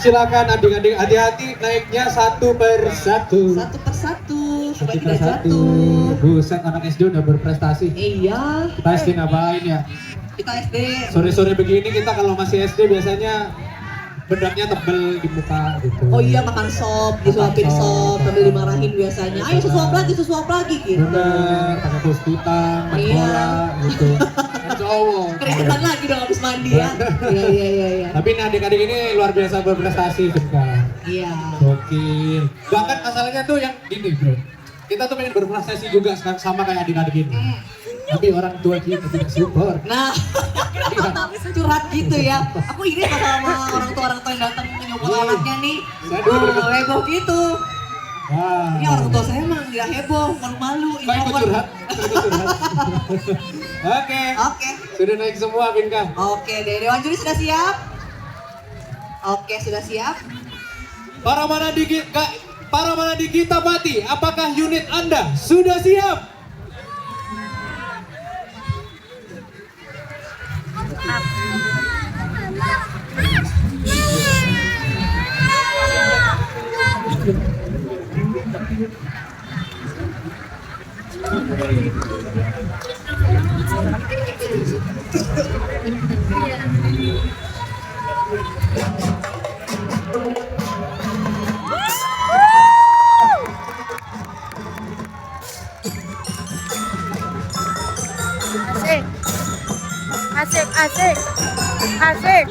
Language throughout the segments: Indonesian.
Silakan adik-adik, hati-hati naiknya satu per satu. Satu per satu, supaya Satu per tidak satu. jatuh. Buset, anak SD udah berprestasi. Iya. Kita SD ngapain ya? Kita SD. Sore-sore begini kita kalau masih SD biasanya bedaknya tebel di muka gitu. Oh iya, makan sop, disuapin Makan sop, sop, sambil dimarahin biasanya. Ayo sesuap lagi gitu. Bener, pakai kaos kutang, main Iya. bola gitu. Kan cowok. Keringetan lagi dong habis mandi ya. Iya. Tapi ini adik-adik ini luar biasa berprestasi kan. Iya. Gokil. Bahkan masalahnya tuh yang gini bro. Kita tuh pengen berprestasi juga sama kayak adik-adik ini. Tapi orang tua kita tidak support. Nah, curhat gitu ya. Aku iri sama orang tua yang datang menyokong anaknya nih. Heboh gitu. Wah. Ini orang tua saya emang nggak heboh, malu-malu. Kau ikut curhat? Oke. Oke. Sudah naik semua Binka. Oke, Dewan Juri sudah siap? Oke, sudah siap? Para mana di kita Pati, apakah unit Anda sudah siap? Asik.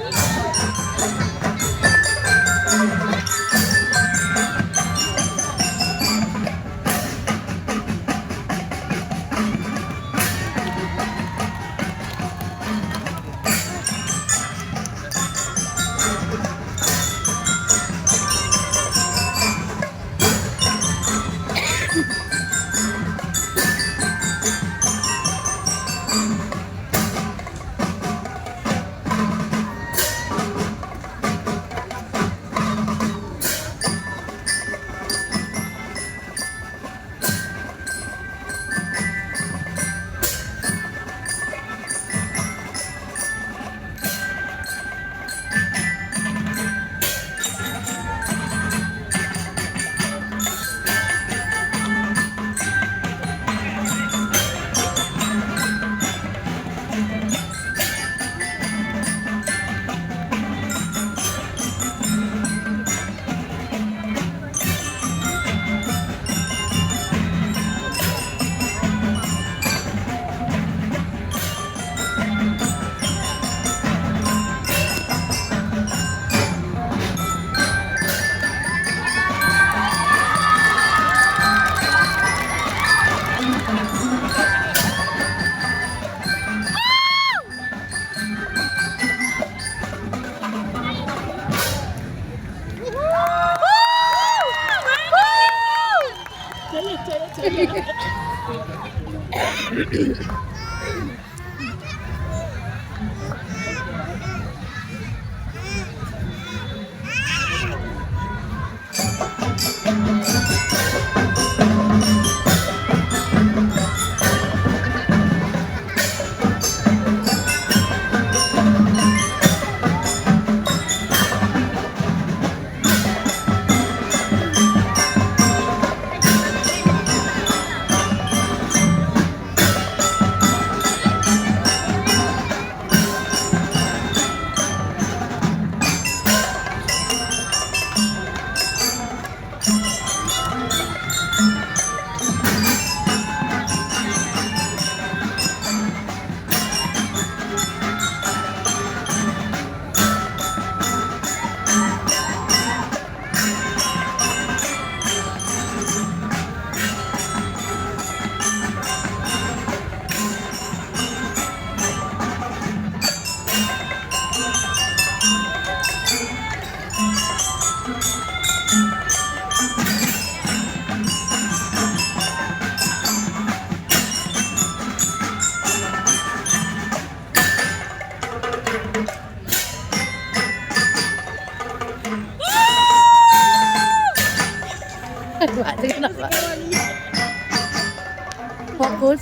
Fokus.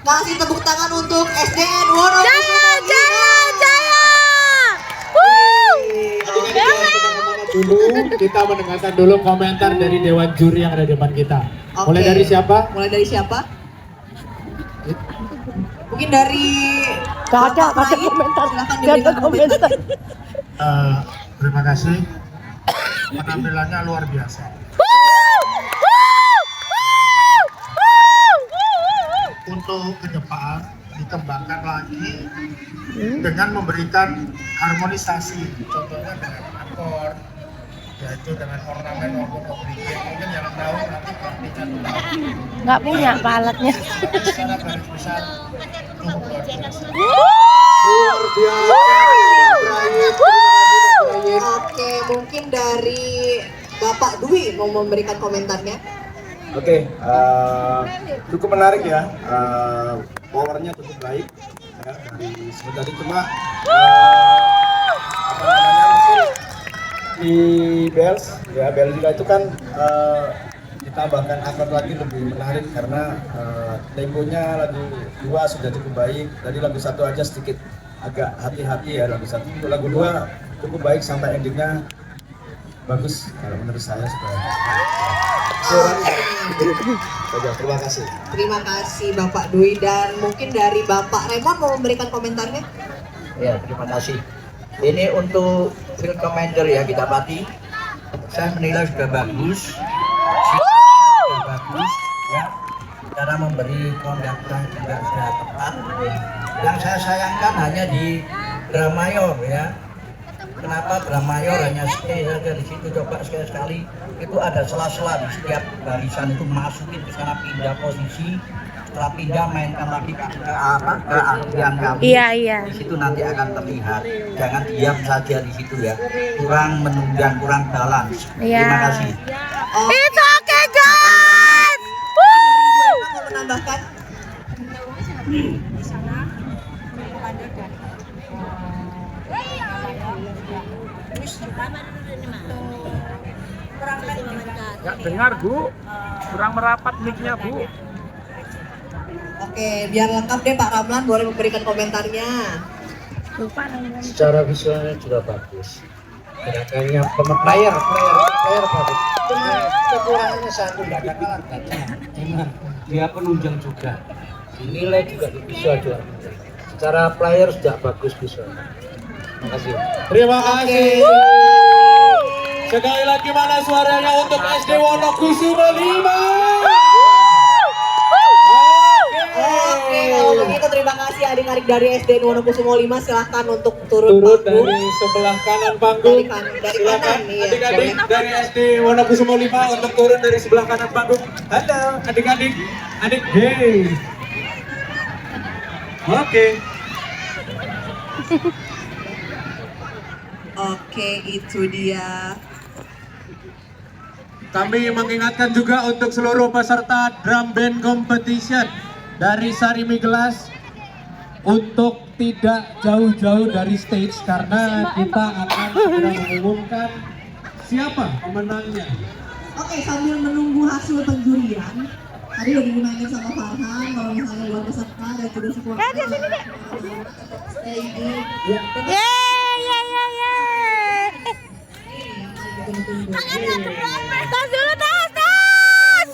Kasih tepuk tangan untuk SDN Wonokusumo. Jaya. Dulu kita mendengarkan dulu komentar dari dewan juri yang ada di depan kita. Mulai Oke. dari siapa? Mulai dari siapa? Mungkin dari Gak ada Bapak Said. komentar. Silakan Gak ada diberikan komentar. Terima kasih, penampilannya luar biasa. Untuk ke depan dikembangkan lagi dengan memberikan harmonisasi, contohnya dengan akord, yaitu dengan ornamen maupun obligate. Mungkin yang tahu nanti praktiknya tahu. Nggak punya Pak alatnya. Secara garis besar cukup luar biasa. Luar biasa. Ibrahim. Terima kasih, Ibrahim. Oke, mungkin dari Bapak Dwi mau memberikan komentarnya. Oke, cukup menarik ya, powernya cukup baik ya, dari sebentar tadi cuma apa namanya mungkin di bells ya Belgia itu kan ditambahkan akord lagi lebih menarik karena temponya lagu 2 sudah cukup baik, tadi lagu 1 aja sedikit agak hati-hati ya lagu 1, untuk lagu 2 cukup baik sampai endingnya bagus kalau menurut saya supaya. Terima kasih. Terima kasih Bapak Dwi, dan mungkin dari Bapak Raymond mau memberikan komentarnya. Ya, terima kasih. Ini untuk field commander ya, kita pati. Saya menilai sudah bagus. Sudah bagus ya. Cara memberi konduktor juga sudah tepat. Yang saya sayangkan hanya di Dramayor ya. Kenapa Dramayor hanya stay saja di situ, coba sekali-sekali itu ada sela-sela di setiap barisan itu masukin ke sana, pindah posisi, setelah pindah mainkan lagi ke ahlian kami. Iya. Di situ nanti akan terlihat. Jangan diam saja di situ ya. Kurang menunjang, kurang balance. Iya. Terima kasih. It's okay guys. Mau menambahkan? Nggak dengar Bu, kurang merapat mic-nya Bu. Oke, biar lengkap deh Pak Ramlan boleh memberikan komentarnya. Secara visualnya juga bagus. Gerakannya player bagus. Cuma kekurangannya satu nggak ada karakternya. Cuma dia penunjang juga. Nilai juga di visual juga. Secara player sudah bagus visual. Terima kasih. Terima kasih. Sekali lagi mana suaranya untuk SD Wonokusumo 5? Oke, kalau begitu terima kasih adik-adik dari SD Wonokusumo 5, silahkan untuk turun Turut panggung. dari sebelah kanan panggung. Dari Silakan kanan, iya. adik-adik dari SD Wonokusumo 5 untuk turun dari sebelah kanan panggung. Halo adik-adik, hey. Oke. Oke, itu dia. Kami mengingatkan juga untuk seluruh peserta drum band competition dari Sarimi Gelas untuk tidak jauh-jauh dari stage karena kita akan segera mengumumkan siapa pemenangnya. Oke, sambil menunggu hasil penjurian, tadi udah dimainin sama Farhan kalau misalnya buat peserta dan juga supporter. Stay di. Tas dulu, tas.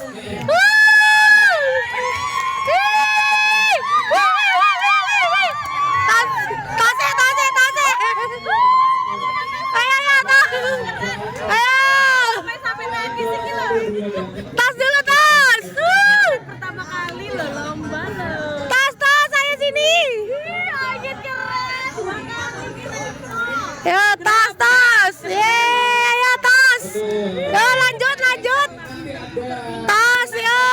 Tas dulu, tas. Pertama kali lo lomba lo. Tas, saya sini. Ya, tas. Ya, tas. Yo, lanjut. Tas, yo.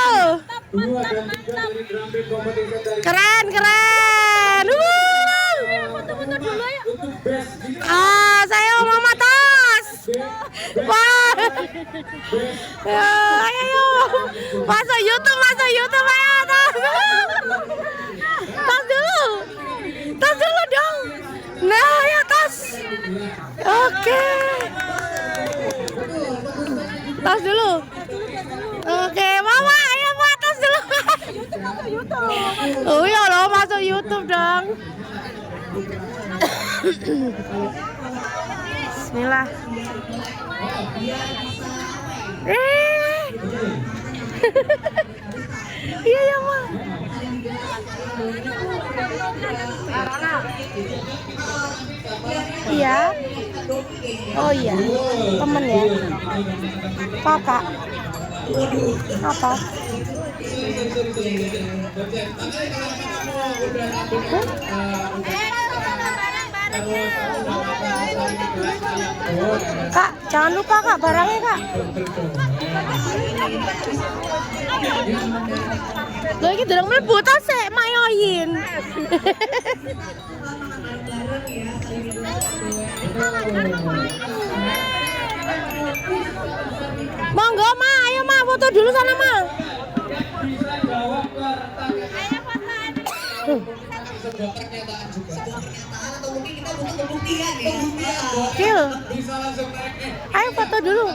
Keren. Foto-foto dulu ya. Saya Mama Tas. Wah. Ayo. Masuk YouTube ayo, Tas. Tas dulu dong. Nah, ya tas. Oke. Tas dulu. Oke, Mama, ayo buat tas dulu. Oh ya. YouTube dong. Bismillah. Iya ya Ma. Iya. Oh iya, temen ya. Kakak. Apa? Kak, jangan lupa Kak barangnya Kak. Loh iki durung mlebu ta sik mayoin. Monggo Ma, ayo Ma foto dulu sana Ma. Kil, ayo foto dulu.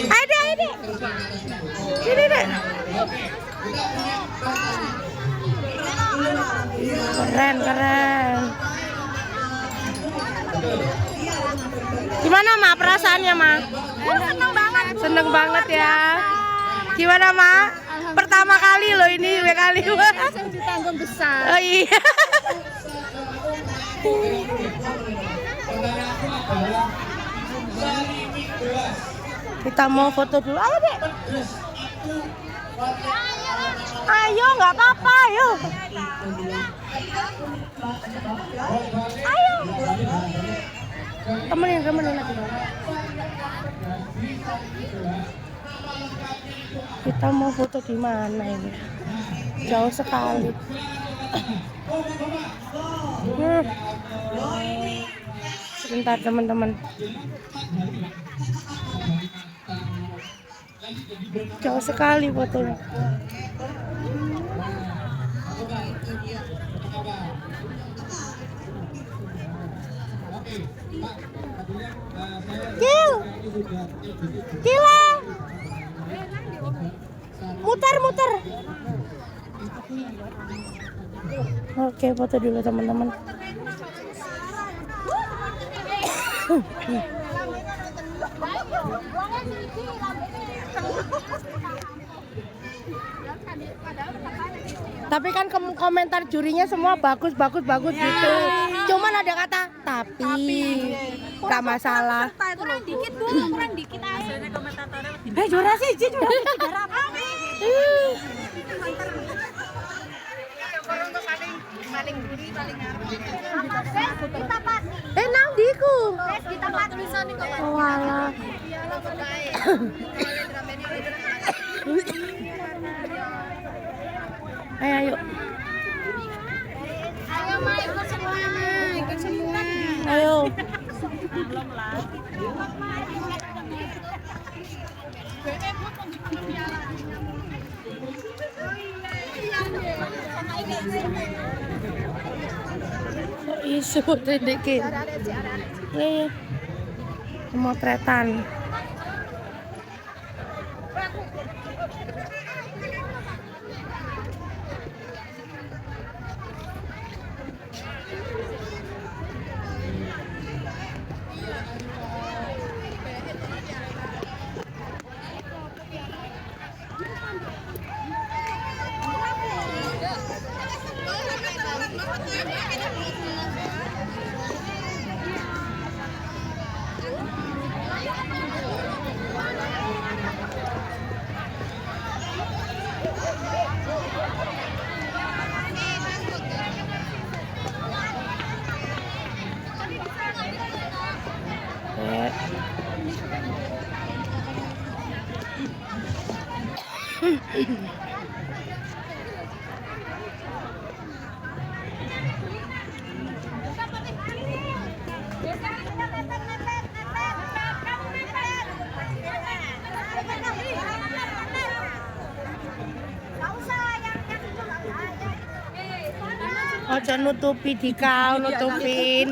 Ayo deh. Sini deh. Keren. Gimana Ma perasaannya Ma? Seneng banget ya. Gimana Ma? Pertama kali loh ini, dua kali. Langsung ditanggung besar. Oh iya. Kita mau foto dulu. Ayo dek. Ayo nggak apa-apa, ayo. Ayo. Temenin lagi. Kita mau foto di mana ini? Jauh sekali. Sebentar teman-teman. Jauh sekali fotonya. Kila. Muter. Oke, foto dulu teman-teman. Tapi kan komentar jurinya semua bagus gitu. Cuman ada kata tapi nggak masalah. Kurang dikit Bu, kurang dikit aja. Juara sih, juara apa? Paling gurih, paling Nang diku. kita pak tulisan nih kok. Oh alah. Ayo. Ayo Ma, ikut semua. Ayo. Isu sedikit. Nih, pemotretan. Ojo nutupi dikau, nutupin.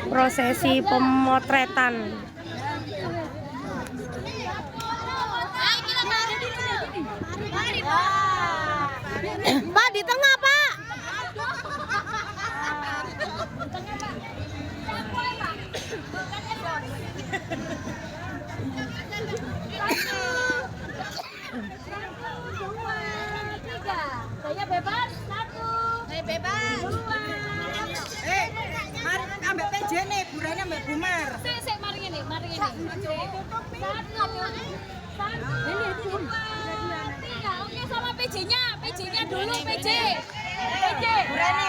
prosesi pemotretan. Pak di tengah, Pak. Saya bebas, 1. Saya bebas. 2. Mari ambek PJ nih, burane ambek Bumar. Sik, mari ngene, mari ngene. 1. 2. 3. Oke, sama PJ-nya. PJ-nya dulu, PJ. PJ. Burane.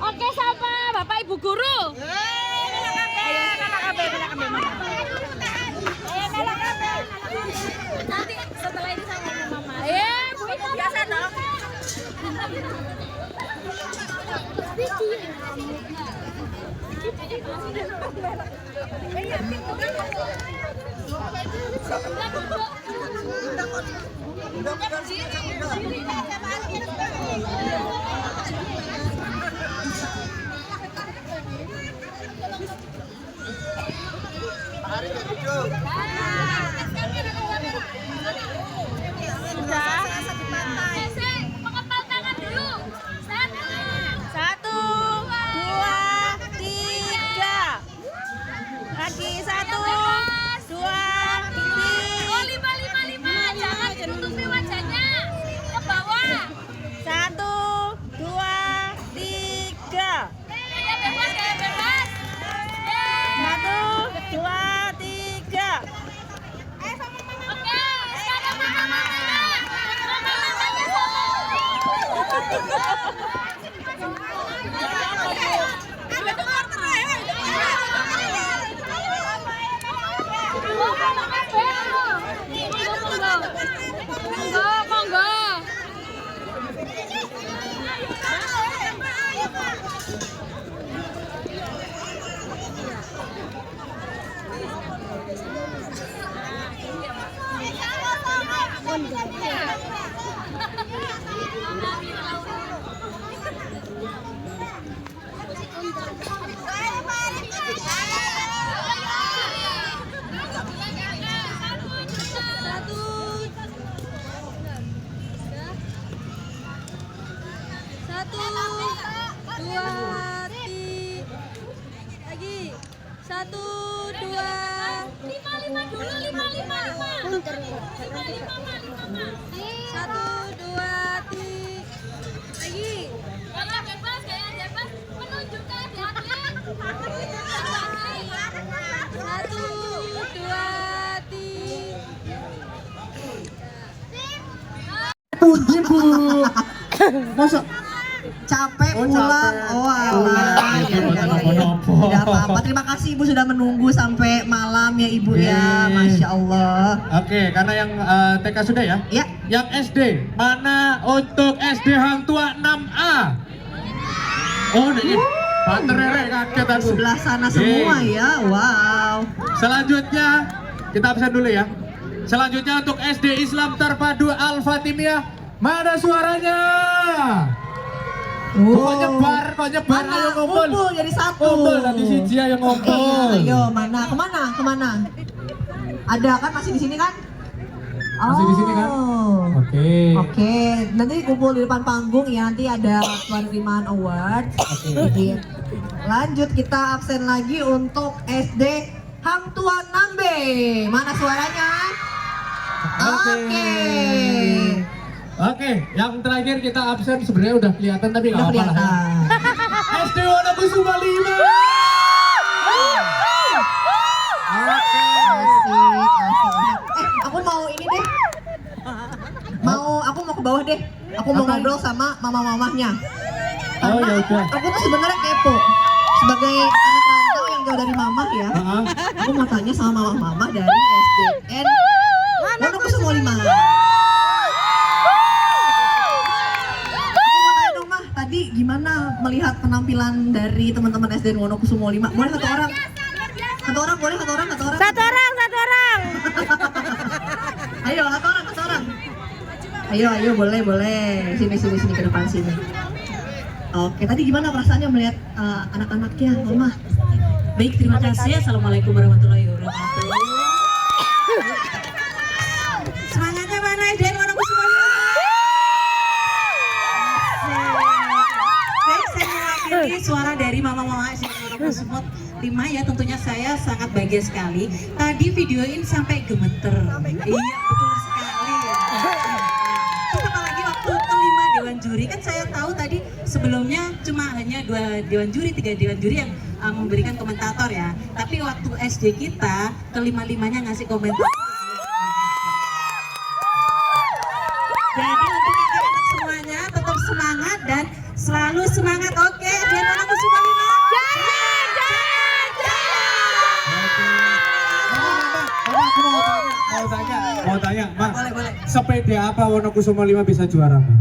Oke, sama Bapak Ibu Guru. Nanti setelah ini sama Mama. Bu Ibu biasa dong. Mengepal tangan dulu. 1, 2, 3. Lagi 1, 2, 3. Oh, 5. Jangan ditutupi wajahnya. Ke bawah. 1, 2, 3. Gaya bebas. 1, 2, 3. Oke, sekarang mama-mamanya. Mama-mamanya sama. Monggo. Satu, dua, 5 dulu, 5. 1, 2, 3. Lagi. Gaya bebas. Menunjukkan di atlet. 1, 2, 3. Puji Bu. Masuk. Capek pulang. Oh, alah. Tidak apa-apa. Terima kasih Ibu sudah menunggu sampai malam ya Ibu ya. Masya Allah. Oke, karena yang TK sudah ya? Ya. Yang SD, mana untuk SD Hang Tua 6A? Oh, ini Pak Terere kaget aku. Sebelah sana semua ya. Wow. Selanjutnya, kita absen dulu ya. Selanjutnya untuk SD Islam Terpadu Al-Fatimiyah, mana suaranya? Kok nyebar, Mana? ayo ngumpul. Ngumpul jadi satu. Ngumpul, nanti siji ayo ngumpul. Ayo, mana? Kemana? Ada kan masih di sini kan? Masih di sini kan? Oke. Nanti kumpul di depan panggung ya, nanti ada penerimaan award. Oke. Lanjut kita absen lagi untuk SD Hang Tua Nambe. Mana suaranya? Oke, yang terakhir kita absen sebenarnya udah kelihatan tapi nggak Udah apa-apa lah ya. kelihatan. SD Wonokusuma 5. Asik. Aku mau ini deh. Aku mau ke bawah deh. Aku mau ngobrol sama mama-mamahnya. Oh ya udah. Aku tuh sebenarnya kepo sebagai anak rantau yang jauh dari mama ya. Heeh. Aku mau tanya sama mama dari SDN Wonokusumo 5. Aku mau tanya dong mah, tadi gimana melihat penampilan dari teman-teman SDN Wonokusumo 5? Boleh satu orang? Satu orang boleh, satu orang. Satu orang. Ayo, satu orang. Ayo, boleh. Sini ke depan sini. Oke, tadi gimana perasaannya melihat anak-anaknya, Mama? Baik, terima kasih. Assalamualaikum warahmatullahi wabarakatuh. Semangatnya mana SDN Wonokusumo 5? Baik, saya mewakili suara dari mama-mama SDN Wonokusumo 5 ya. Tentunya saya sangat bahagia sekali. Tadi videoin sampai gemeter. Iya, betul sekali. Terus apalagi waktu kelima dewan juri, kan saya tahu tadi sebelumnya cuma hanya 2 dewan juri, 3 dewan juri yang memberikan komentator ya. Tapi waktu SD kita kelima-limanya ngasih komentar. Jadi untuk anak-anak semuanya tetap semangat dan selalu semangat. Oke, SDN Wonokusumo 5. Mau tanya, Ma. Boleh. Sepeda apa Wonokusumo 5 bisa juara, Ma?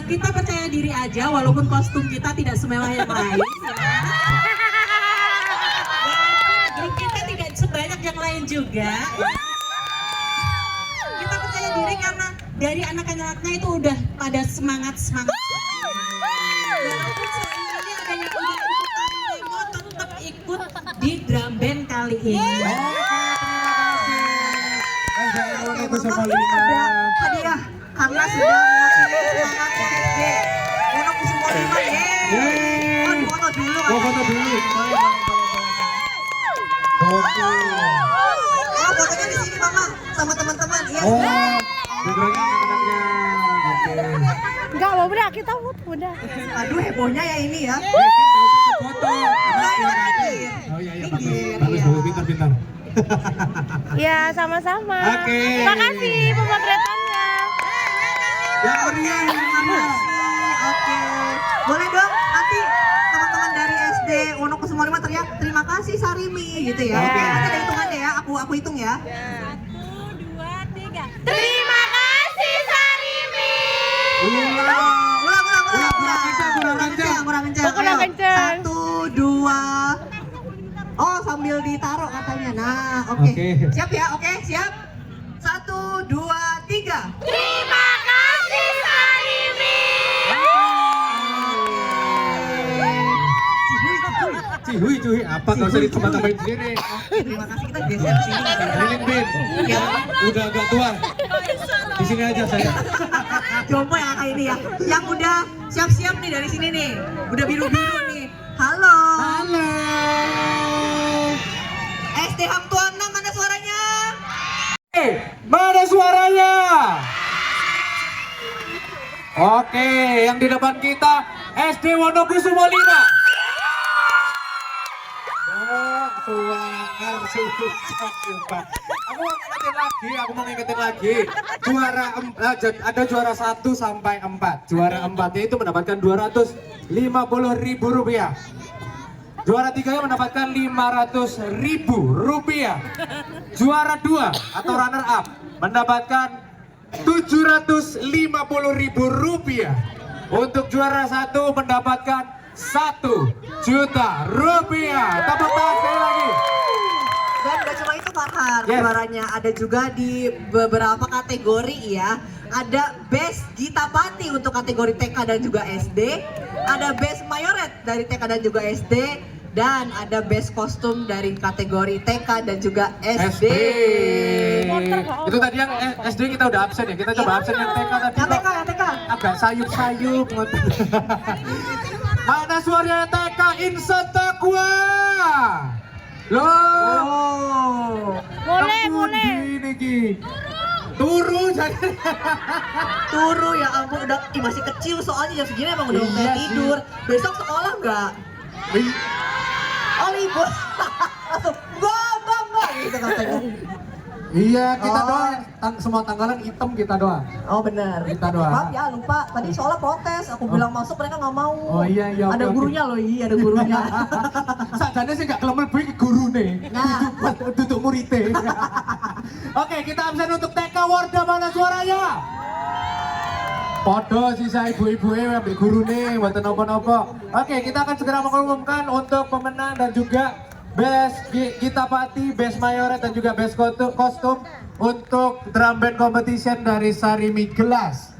Kita percaya diri aja walaupun kostum kita tidak semewah yang lain. Grup kita tidak sebanyak yang lain juga. Kita percaya diri karena dari anak-anaknya itu udah pada semangat. Walaupun sebenarnya ada yang udah ikutan demo, tetap ikut di drum band kali ini. Wonokusumo 5. Ada hadiah karena sudah mewakili semangat SD Wonokusumo 5. Yeay. Oh, foto dulu. Oh, foto dulu. Oke. Oh, fotonya di sini Mama sama teman-teman. Iya. Oh, backgroundnya anak-anaknya. Oke. Enggak mau udah kita udah. Aduh, hebohnya ya ini ya. Nggak usah foto. Minggir. Oh iya, Minggir, bagus, iya. pintar. Ya sama-sama. Oke. Terima kasih pemotretannya. Yang meriah. Oke. Boleh dong nanti teman-teman dari SD Wonokusumo 5 teriak terima kasih Sarimi gitu ya. Oke. Nanti ada hitungannya ya. Aku hitung ya. 1, 2, 3. Terima kasih Sarimi. Ulang. Kurang kencang. Oh, kurang Ayo. kencang. 1, 2. Oh, sambil ditaruh katanya. Nah, oke. Oke. Siap ya? Oke, siap. 1, 2, 3. Terima kasih Sarimi. Cihui, apa nggak usah ditambah-tambahin di sini. Terima kasih, kita geser sini. Lilin Bin, Ya. udah agak tua. Di sini aja saya. Jompo yang kakak ini ya. Yang udah siap-siap nih dari sini nih. Udah biru-biru nih. Halo. Halo. SD Hang Tuana, mana suaranya? Mana suaranya? Oke, yang di depan kita SD Wonokusumo 5. Aku mau ngingetin lagi. Ada juara 1 sampai 4. Juara 4-nya itu mendapatkan Rp250.000. Juara 3-nya mendapatkan Rp500.000. Juara 2 atau runner up mendapatkan Rp750.000. Untuk juara 1 mendapatkan Rp1.000.000. Tepuk tangan sekali lagi. Dan gak cuma itu Farhan, Yes. juaranya ada juga di beberapa kategori ya. Ada Best Gita Pati untuk kategori TK dan juga SD. Ada Best Mayoret dari TK dan juga SD. Dan ada Best Kostum dari kategori TK dan juga SD. Itu tadi yang SD kita udah absen ya. Kita coba absen yang TK tadi. Yang TK. Agak sayup-sayup. Mana suaranya TK Insan Takwa? Loh. Oh. Boleh. Ini Ki. Turu jadi. Turu ya ampun, udah masih kecil soalnya jam segini emang udah Iya mulai sih. tidur. Besok sekolah nggak? Oh libur. Langsung bang gitu katanya. Iya, kita Oh. doang. Semua tanggalan hitam kita doang. Oh benar. Kita doang. Maaf ya lupa. Tadi soalnya protes. Aku bilang masuk mereka nggak mau. Oh iya, iya, Ada oke, gurunya loh, iya ada gurunya. Sajane sih gak kelem lebih ke guru nih. Nah. Duduk muridnya. Oke, kita absen untuk TK Warda, mana suaranya? Podo sisa ibu-ibu ambil guru nih, buat nopo-nopo. Oke, kita akan segera mengumumkan untuk pemenang dan juga Best Gita Pati, Best Mayoret dan juga Best Kostum untuk drum band competition dari Sarimi Gelas.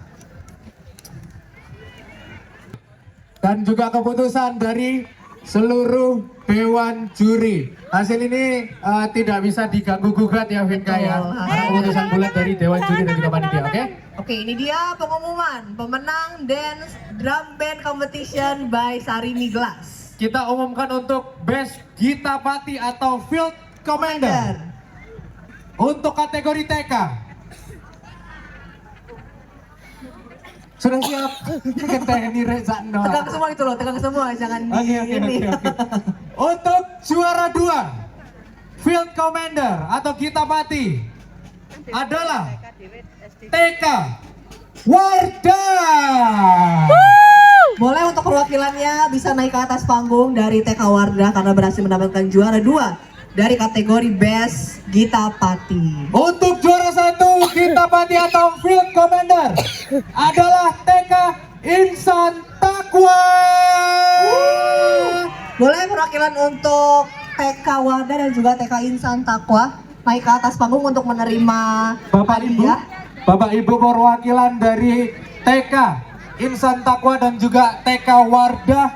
Dan juga keputusan dari seluruh Dewan Juri. Hasil ini tidak bisa diganggu gugat ya Vinka ya. Karena keputusan bulat dari Dewan Juri dan juga panitia, oke? Oke, ini dia pengumuman pemenang Dance Drum Band Competition by Sarimi Gelas. Kita umumkan untuk Best Gita Pati atau Field Commander untuk kategori TK. Sudah siap? Kita ini Rezano. Tegang semua itu loh, tegang semua, jangan Oke. Untuk juara 2 Field Commander atau Gita Pati adalah TK Warda. Boleh untuk perwakilannya bisa naik ke atas panggung dari TK Warda karena berhasil mendapatkan juara 2 dari kategori Best Gita Pati. Untuk juara 1 Gita Pati atau Field Commander adalah TK Insan Takwa. Boleh perwakilan untuk TK Warda dan juga TK Insan Takwa naik ke atas panggung untuk menerima Bapak Ibu, hadiah. Bapak Ibu perwakilan dari TK Insan Takwa dan juga TK Wardah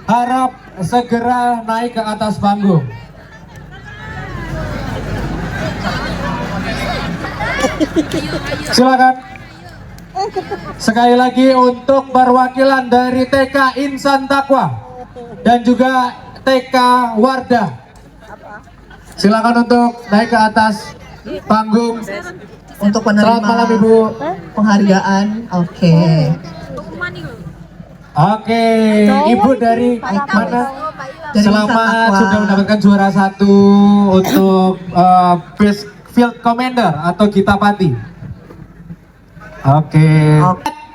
harap segera naik ke atas panggung. Silakan. Sekali lagi untuk perwakilan dari TK Insan Takwa dan juga TK Wardah. Silakan untuk naik ke atas panggung Untuk menerima Selamat malam Ibu. penghargaan. Oke. Oke, Ibu dari mana? Dari Selamat Insan Takwa. sudah mendapatkan juara 1 untuk Best Field Commander atau Gita Pati. Oke.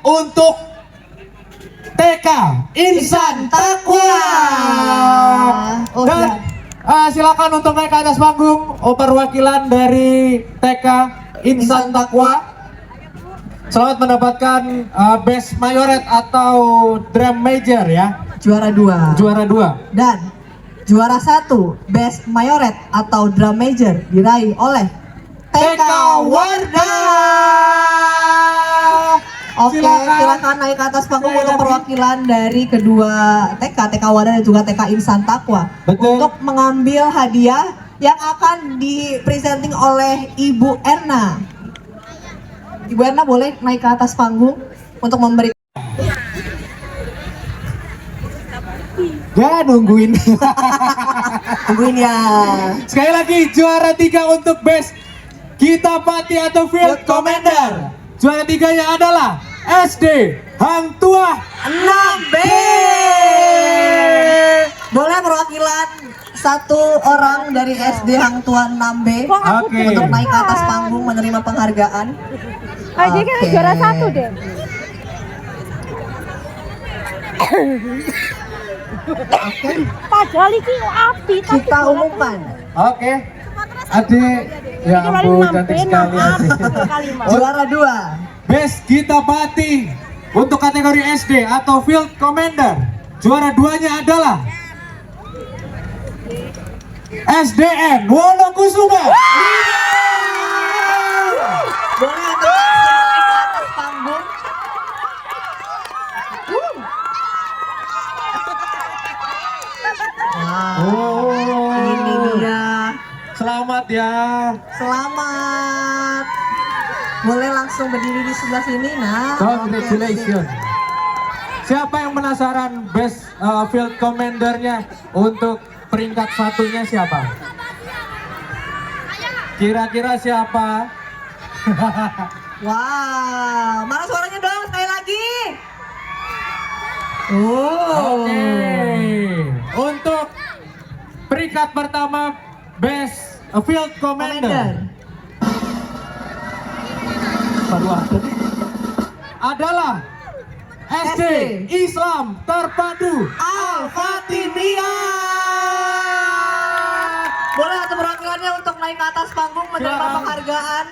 Untuk TK Insan Takwa. Oh, Dan silakan untuk naik ke atas panggung perwakilan dari TK Insan Takwa. Selamat mendapatkan Best Mayoret atau Drum Major ya. Juara 2. Juara 2. Dan juara 1 Best Mayoret atau Drum Major diraih oleh TK Warda. Oke, silakan naik ke atas panggung untuk perwakilan dari kedua TK Warda dan juga TK Insan Takwa. Betul. Untuk mengambil hadiah yang akan dipresenting oleh Ibu Erna. Ibu Erna boleh naik ke atas panggung untuk memberi. Ya nungguin. Tungguin ya. Sekali lagi juara 3 untuk Best Gita Pati atau Field Commander. Juara 3-nya adalah SD Hang Tuah 6B. Boleh perwakilan satu orang dari SD Hang Tua 6B Oke. untuk naik ke atas panggung menerima penghargaan. Jadi kan juara 1 deh. Padahal ini api tapi Kita umumkan Oke. Adik, ya ampun cantik sekali adik. juara 2 Best Gita Pati untuk kategori SD atau Field Commander. Juara 2-nya adalah SDN Wonokusuma. boleh untuk langsung naik ke atas panggung. Wow, Oh, ini dia. selamat ya. Selamat. Boleh langsung berdiri di sebelah sini, nah. Congratulations. Siapa yang penasaran Best Field Commander-nya untuk peringkat satunya siapa? Kira-kira siapa? Wow, mana suaranya dong sekali lagi? Oh. Oke. Untuk peringkat pertama Best Field Commander baru ada. Adalah SD Islam Terpadu Al-Fatimiyah. Boleh atau perwakilannya untuk naik ke atas panggung menerima Silakan. penghargaan.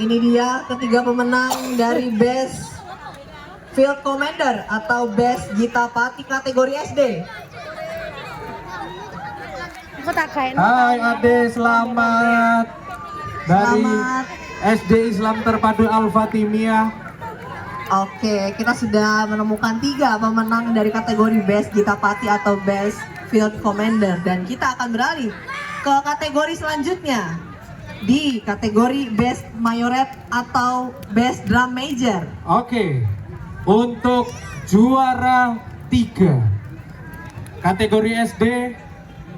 Ini dia ketiga pemenang dari Best Field Commander atau Best Gita Pati kategori SD. Aku tak kayak Hai Ade, selamat dari Selamat. SD Islam Terpadu Al-Fatimiyah. Oke, kita sudah menemukan 3 pemenang dari kategori Best Gita Pati atau Best Field Commander, dan kita akan beralih ke kategori selanjutnya di kategori Best Majoret atau Best Drum Major. Oke, untuk juara 3 kategori SD,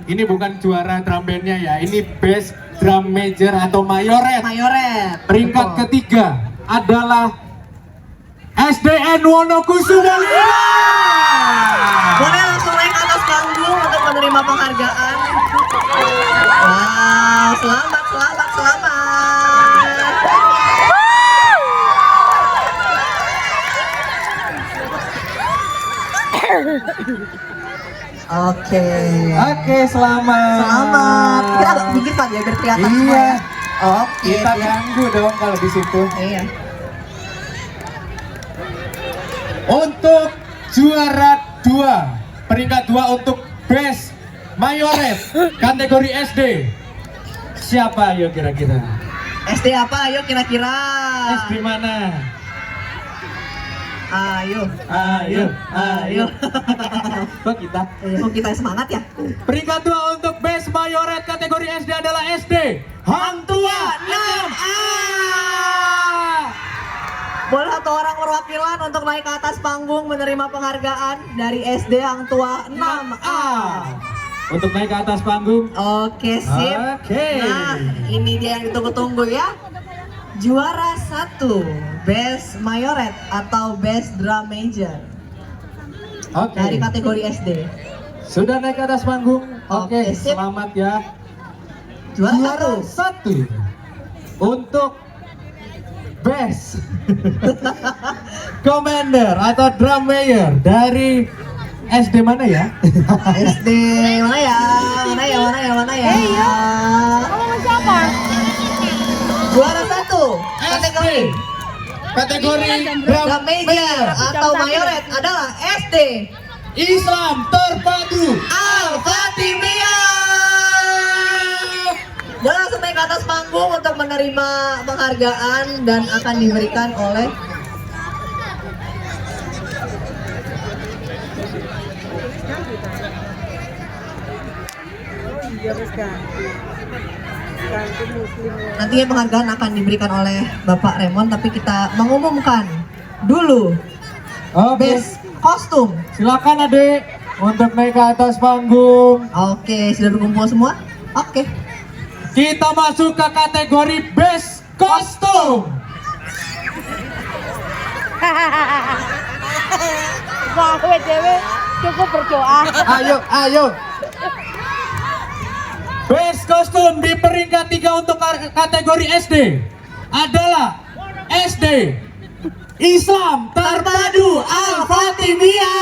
ini bukan juara drum bandnya ya, ini Best Drum Major atau Majoret. Majoret. Peringkat Betul. ketiga adalah SDN Wonokusumo 5. Boleh langsung naik ke atas panggung untuk menerima penghargaan. Wow, selamat, selamat, selamat. Oke. Oke, selamat. Selamat. Kita agak pinggir Pak ya biar kelihatan semua Iya. ya. Oke. Kita ganggu dong kalau di situ. Iya. Untuk juara 2, peringkat 2 untuk Best Majoret kategori SD. Siapa ayo kira-kira? SD apa? Ayo kira-kira. SD mana? Ayo. Ayo, ayo. Kok kita? Oh, kita semangat ya. Peringkat 2 untuk Best Majoret kategori SD adalah SD Hang Tua 6A. Boleh satu orang perwakilan untuk naik ke atas panggung menerima penghargaan dari SD Hang Tua 6A. Untuk naik ke atas panggung. Oke, sip. Oke. Nah, ini dia yang ditunggu-tunggu ya. Juara 1 Best Majoret atau Best Drum Major Oke. dari kategori SD. Sudah naik ke atas panggung. Oke, Oke, sip. selamat ya. Juara 1 1 untuk Best Commander atau Drum Major dari SD mana ya? SD mana ya? Mana ya? Mana ya? Mana ya? Kamu siapa? Juara 1 kategori Kategori Drum Major atau Majoret adalah SD Islam Terpadu. Al-Fatimiyah. Boleh langsung naik ke atas panggung untuk menerima penghargaan dan akan diberikan oleh nantinya penghargaan akan diberikan oleh Bapak Raymond, tapi kita mengumumkan dulu Oke, Best Kostum. silakan Adik untuk naik ke atas panggung. Oke, sudah berkumpul semua? Oke. Kita masuk ke kategori Best Kostum. Wah, dewe cukup berdoa. Ayo, ayo. Best Kostum di peringkat 3 untuk kategori SD adalah SD Islam Terpadu Al-Fatimiyah.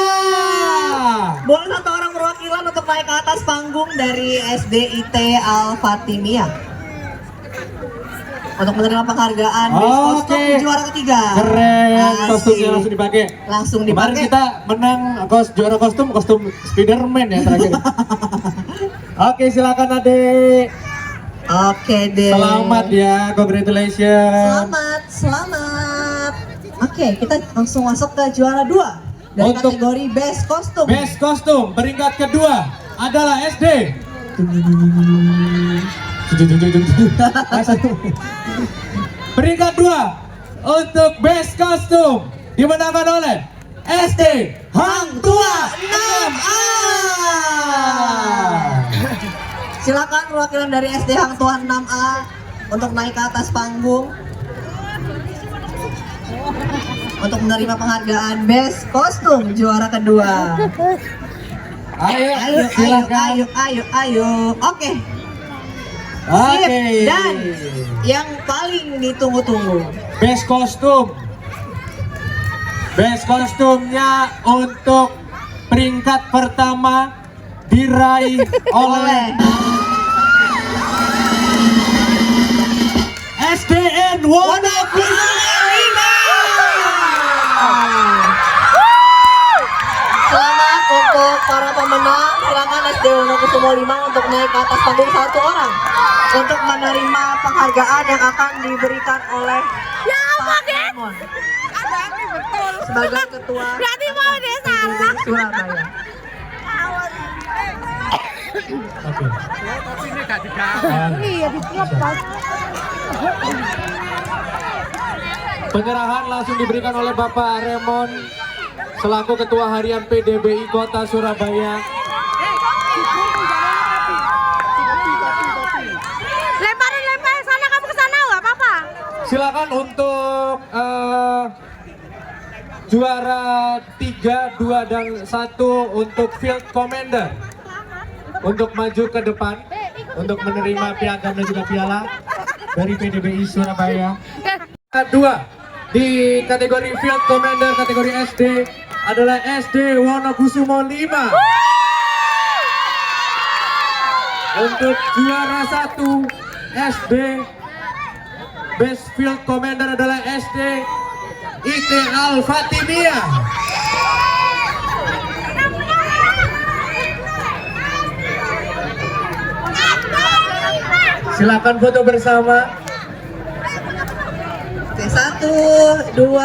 Boleh satu orang perwakilan untuk naik ke atas panggung dari SDIT Al-Fatimiyah untuk menerima penghargaan Best Kostum Oke. juara ketiga. Keren, Asik. kostumnya langsung dipakai. Langsung Kemarin dipakai. kita menang juara kostum Spiderman ya terakhir. Oke, silakan Adik. Oke deh. Selamat ya, congratulations. Selamat, selamat. Oke, kita langsung masuk ke juara 2 dari Untuk kategori Best Kostum. Best Kostum peringkat kedua adalah SD. Peringkat 2 untuk Best Kostum dimenangkan oleh SD Hang Tua 6A. Silakan perwakilan dari SD Hang Tua 6A untuk naik ke atas panggung untuk menerima penghargaan Best Kostum juara kedua. Ayo, Ayo, ayo, silakan. ayo, ayo, ayo. Oke. Oke. Dan yang paling ditunggu-tunggu. Best kostum. Best kostumnya untuk peringkat pertama diraih oleh SDN Wonokusumo. Selamat untuk para pemenang. Silakan SD Wonokusumo 5 untuk naik ke atas panggung satu orang untuk menerima penghargaan yang akan diberikan oleh Pak Raymond sebagai ketua Berarti mau deh salah. Surabaya. Oke. Ini gak digawe. Iya, dikepas. Penyerahan langsung diberikan oleh Bapak Raymond selaku Ketua Harian PDBI Kota Surabaya. Lemparin sana, kamu ke sana nggak apa-apa. Silakan untuk juara 3, 2, dan 1 untuk Field Commander untuk maju ke depan untuk menerima piagam dan juga piala dari PDBI Surabaya. 2 di kategori Field Commander kategori SD adalah SD Wonokusumo 5. Untuk juara 1 SD Best Field Commander adalah SD IT Al Fatimiyah. Silakan foto bersama. Oke, 1, 2,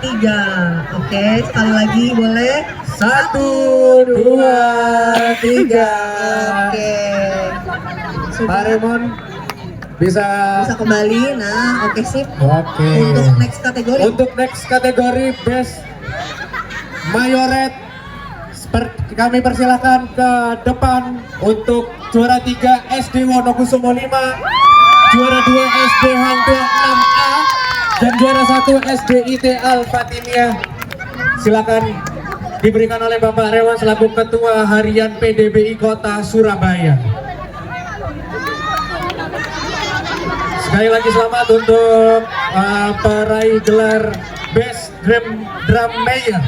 3. Oke, sekali lagi boleh. 1, 2, 3. Oke. Pak Raymond bisa. Bisa kembali. Nah, oke sip. Oke. Untuk next kategori. Untuk next kategori Best Mayoret, kami persilakan ke depan untuk juara 3 SD Wonokusumo 5, juara 2 SD Hang Tuah 6A, dan juara 1 SD IT Al Fatimiyah. Silakan diberikan oleh Bapak Raymond selaku Ketua Harian PDBI Kota Surabaya. Sekali lagi selamat untuk peraih gelar Best Drum Mayor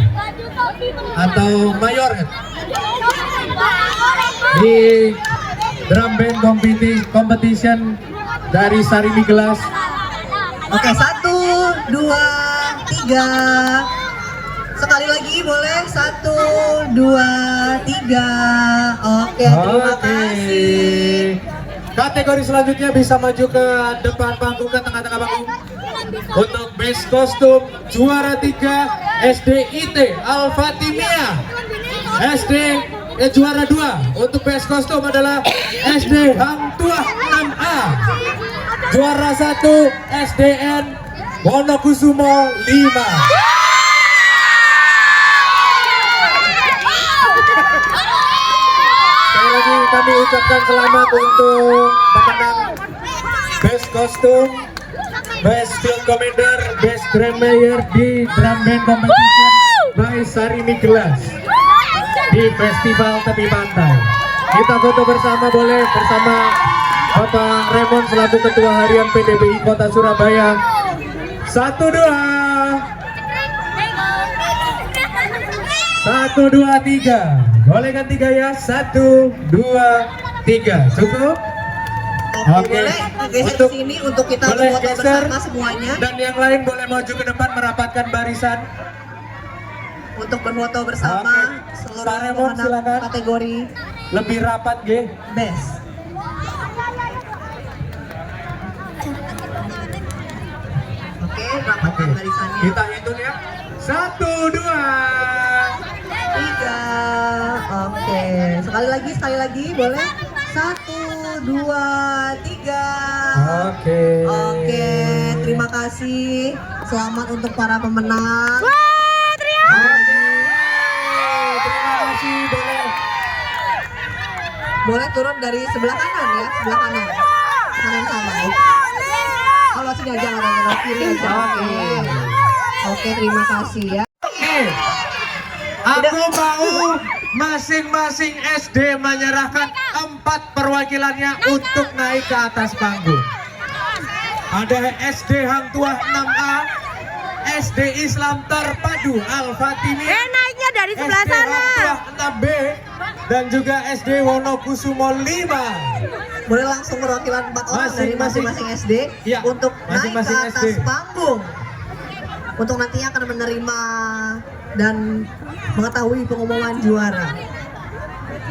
atau Mayoret di Drum Band Competition dari Sari Miglas. Oke, 1, 2, 3. Sekali lagi boleh. 1, 2, 3. Oke, terima kasih. Kategori selanjutnya bisa maju ke depan panggung, ke tengah-tengah panggung. Untuk Best Kostum juara 3 SD IT Al Fatimiyah. Juara 2 untuk Best Kostum adalah SD Hang Tuah 6A. Juara 1 SDN Wonokusumo 5. Sekali lagi kami ucapkan selamat untuk pemenang Best Kostum, Best Field Commander, Best Drum Mayor di Drum Band Competition by Sari Miglas di Festival Tepi Pantai. Kita foto bersama boleh bersama Bapak Raymond selaku Ketua Harian PDBI Kota Surabaya. 1, 2. 1, 2, 3. Boleh kan 3 ya? 1, 2, 3. Cukup? Oke, boleh geser sini untuk kita boleh foto geser, bersama semuanya. dan yang lain boleh maju ke depan merapatkan barisan Untuk berfoto bersama seluruh Pak Raymond, pemenang silakan. kategori lebih rapat, G. Best. Oke, rapatkan barisannya. Kita hitung ya. 1, 2. 3. Oke, sekali lagi boleh. 1, 2, 3. Oke. Oke, terima kasih. Selamat untuk para pemenang. Oke. Terima kasih, boleh. Boleh turun dari sebelah kanan ya, sebelah kanan. Kanan sama. Kalau sini aja, kanan kiri aja. Oke, terima kasih ya. Oke. Aku mau masing-masing SD menyerahkan 4 perwakilannya untuk naik ke atas panggung. Ada SD Hang Tuah 6A, SD Islam Terpadu Al-Fatimiyah, naiknya dari sebelah SD sana. Hang Tuah 6B, dan juga SD Wonokusumo 5. Boleh langsung perwakilan 4 orang dari masing-masing SD Ya, untuk naik ke masing-masing atas SD. panggung. Untuk nantinya akan menerima dan mengetahui pengumuman juara.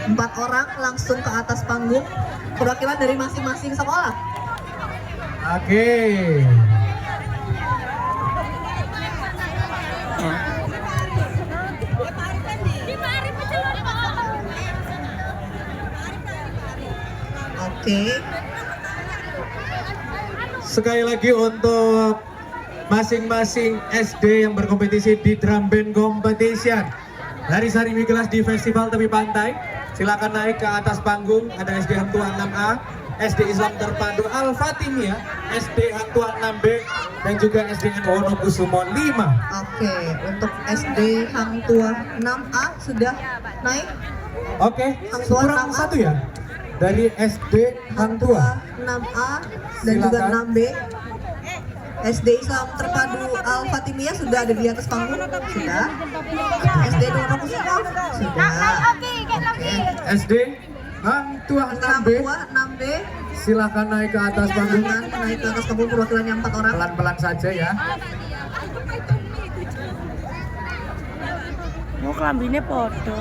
4 orang langsung ke atas panggung, perwakilan dari masing-masing sekolah. Oke. Oke. Sekali lagi untuk masing-masing SD yang berkompetisi di drum band competition dari Sarimi Gelas di Festival Tepi Pantai, silakan naik ke atas panggung. Ada SD Hang Tuah 6A, SD Islam Terpadu Al-Fatimiyah, SD Hang Tuah 6B, dan juga SDN Wonokusumo 5. Oke, untuk SD Hang Tuah 6A sudah naik. Oke, Hang Tuah kurang 6A. satu ya dari SD Hang Tuah. 6A dan juga Silakan. 6B. SD Islam Terpadu Al-Fatimiyah sudah ada di atas panggung. Sudah. SD Wonokusumo sudah. Oke. SD Hang Tuah Hang 6B, Tuah 6B silakan naik ke atas panggung. dengan naik ke atas panggung perwakilannya 4 orang. Pelan-pelan saja ya. Mau kelambine podo.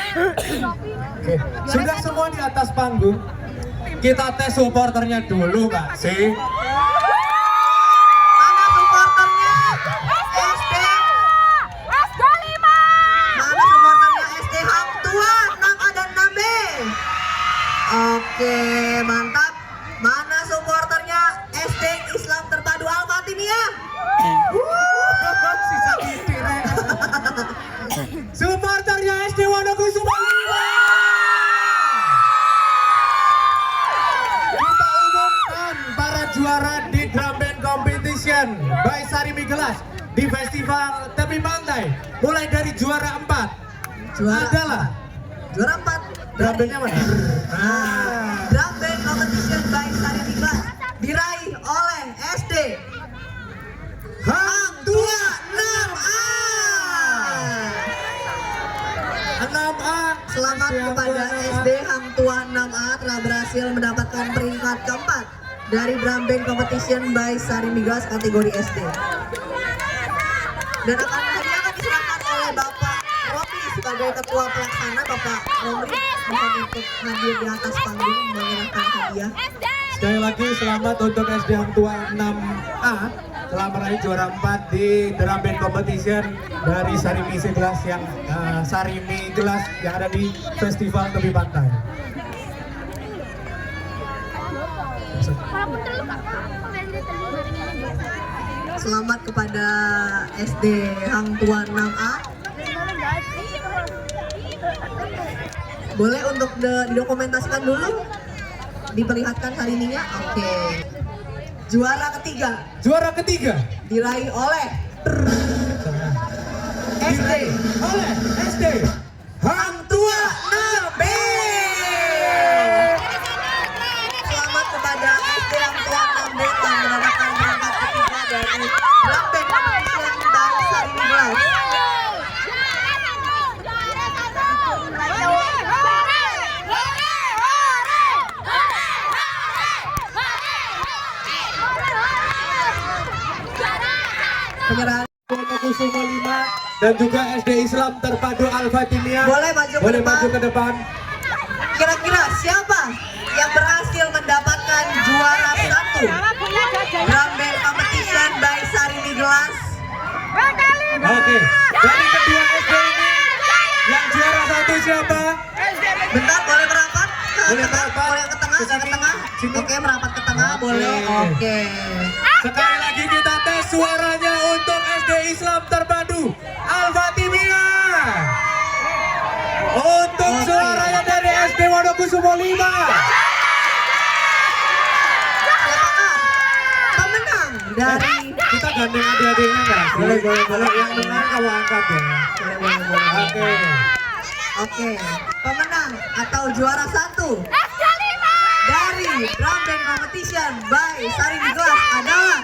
Oke, sudah semua di atas panggung. Kita tes supporternya dulu, Kak sih. Mana supporternya? SD. SD 5. Mana supporternya SD Hang Tuah 6A dan 6B? Oke, mantap. Mana supporternya SD Islam Terpadu Al-Fatimiyah? Sisa titik, Rek. Supporternya SD Wonokusumo 5. Kita umumkan para juara di drum band competition by Sarimi Gelas di Festival Tepi Pantai. Mulai dari juara 4 Juara adalah Juara 4 drum bandnya mana? Drum Band Competition by Sarimi Gelas diraih oleh SD Hang Tuah 6A. 6A. Selamat kepada SD Hang Tuah 6A telah berhasil mendapatkan peringkat keempat dari Drum Band Competition by Sarimi Gelas kategori SD. Dan akan diserahkan oleh Bapak Romi sebagai ketua pelaksana. Bapak Romi mohon untuk hadir di atas panggung menyerahkan hadiah. Sekali lagi selamat untuk SD Hang Tuah 6A telah meraih juara 4 di drum band competition dari Sarimi Gelas yang ada di Festival Tepi Pantai. Selamat kepada SD Hang Tuah 6A. Boleh untuk didokumentasikan dulu, diperlihatkan hari ininya. Oke. Juara ketiga Juara ketiga diraih oleh SD Hang Tuah 6B. Selamat kepada SD Hang Tuah 6B yang mendapatkan peringkat ketiga dari Drum Band Competition by Sarimi Gelas. Penyerahan Wonokusumo 5 dan juga SD Islam Terpadu Al-Fatimiyah. Boleh maju ke Boleh depan. maju ke depan. Kira-kira siapa yang berhasil mendapatkan juara 1 Drum Band Competition by Sarimi Gelas? Oke, dari kedua SD ini yang juara 1 siapa? Bentar, boleh merapat ke Boleh tengah, merapat. boleh ke tengah, Ke ke sini. tengah. Sini. Oke, merapat ke tengah, Oke. boleh. Oke. Sekali lagi kita tes suaranya untuk SD Islam Terpadu Al-Fatimiyah. Untuk suaranya dari SD Wonokusumo 5. Siapakah pemenang dari Kita gandeng adik-adiknya nggak? Boleh. Yang benar kamu angkat ya. Oke. Oke, pemenang atau juara 1 dari drum band competition by Sari Miglas adalah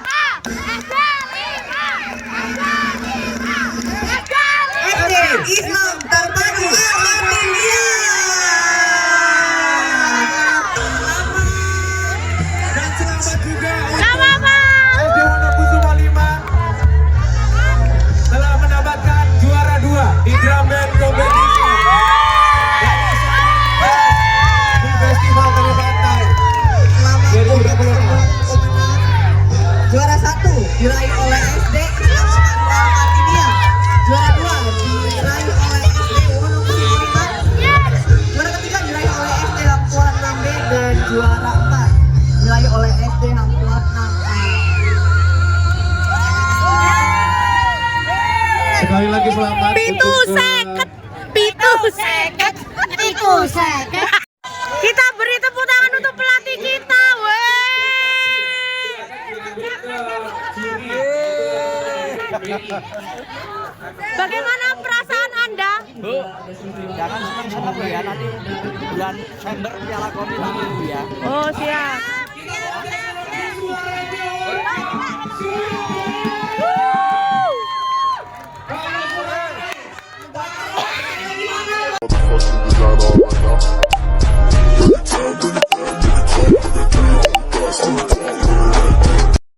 SD Islam Terpadu Ahmadiyah. Dan selamat juga untuk SD Wonokusuma 5 telah mendapatkan juara 2 di drum band competition di Festival Tari Pantai. Juara 1 diraih oleh SD Islam Terpadu Ahmadiyah. Juara 2 diraih oleh SD Wonokusuma 5. Juara ketiga diraih oleh SD Hangtuah 6B dan juara 4 diraih oleh SD Hangtuah 6A. Sekali lagi selamat Pitu untuk seket. Kita beri tepuk tangan untuk pelatih kita, Bagaimana perasaan Anda? Bu, jangan senang-senang ya, nanti bulan Desember Piala Koni lagi Bu ya. Oh, siap.